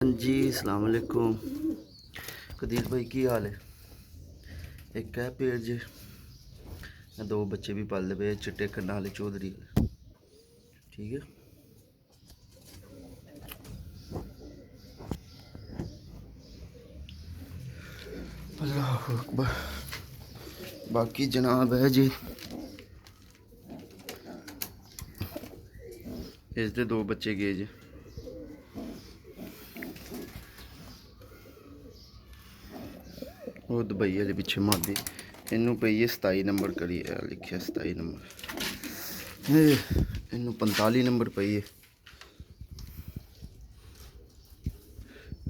हाँ जी अस्सलाम वालेकुम कदीर भाई की हाल है। एक है पेड़ जे दो बच्चे भी पाले पे चिट्टे कन्ना वाले चौधरी ठीक है। अल्लाह अकबर। बाकी जनाब है जी इसके दो बच्चे गए जी। वो दुबई वाले पिछे मारदी इनू पई है 27 नंबर करी लिखा 27 नंबर इनू 45 नंबर पई है।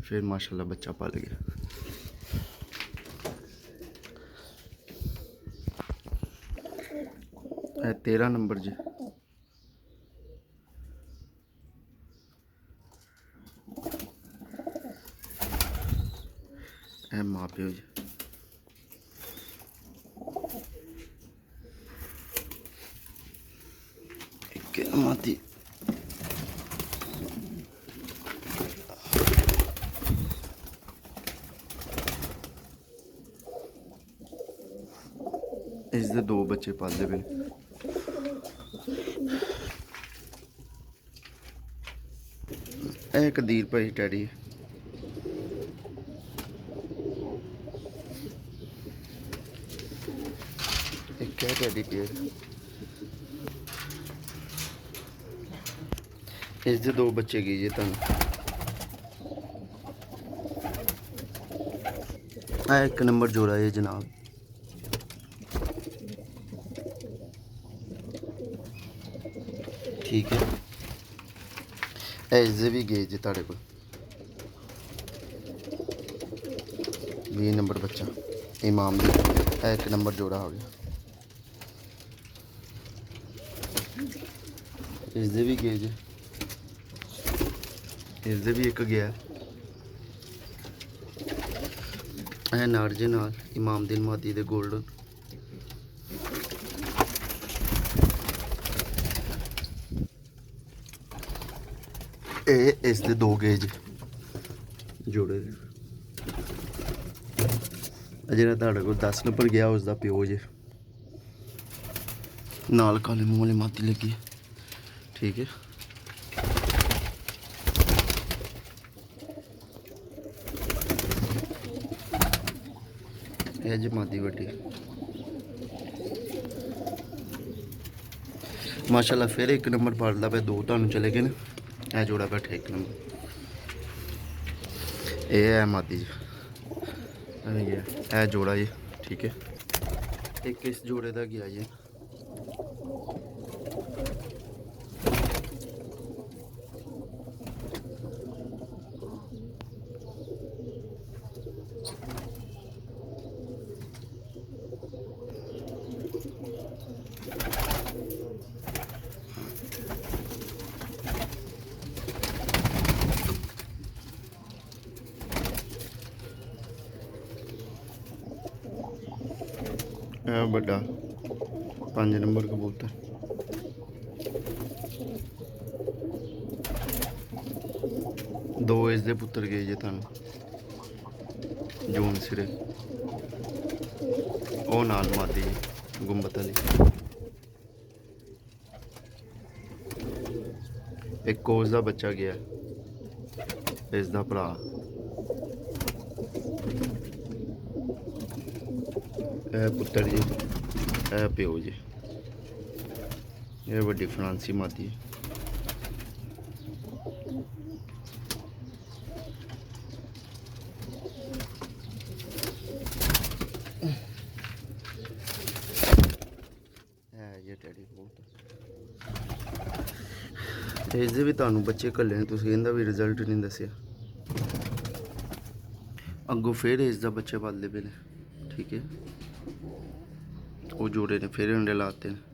फिर माशाल्लाह बच्चा पल गया। है 13 नंबर जी। है माँ प्यो जी। माती इसके दो बच्चे पाले पे कदीर भाई डैडी एक है डैडी पेड़ इसके दो बच्चे गए जी। तुम एक नंबर जोड़ा है जनाब। ठीक है इससे भी गए जी ताड़े को 20 नंबर बच्चा इमाम दी एक नंबर जोड़ा हो गया। इससे भी गए जी इससे भी एक गया है नार जे नाल इमाम दिन मादी दे गोल्डन। इसके दो गए जी जोड़े जो तुहाडे कोल 10 नंबर गया उसका प्यो जे नाल काले मूँह वाली माती लगी ठीक है। यह जी मादी वड्डी माशाल्लाह। फिर एक नंबर पालदा पे दो तुहानू चले गए ना। यह जोड़ा बैठा एक नंबर यह है मादी जी यह जोड़ा जी ठीक है। एक इस जोड़े का गया जी बड़ा 5 नंबर कबूतर। दो इसके पुत्र गए जी तुम जून सिरे ओ नाल मादी गुंबत वाली एक कोस का बच्चा गया इसका भरा पुत्र जी प्यो जी। यह वड्डी फ्रांसी मादी है। ये डैडी बहुत इसके भी तुहानू बच्चे घल्ले ने तुसीं इहदा भी रिजल्ट नहीं दसिया। अगों फिर इसका बच्चे पालदे पे ने ठीक है। वो जोड़े ने फिर अंडे लाते हैं।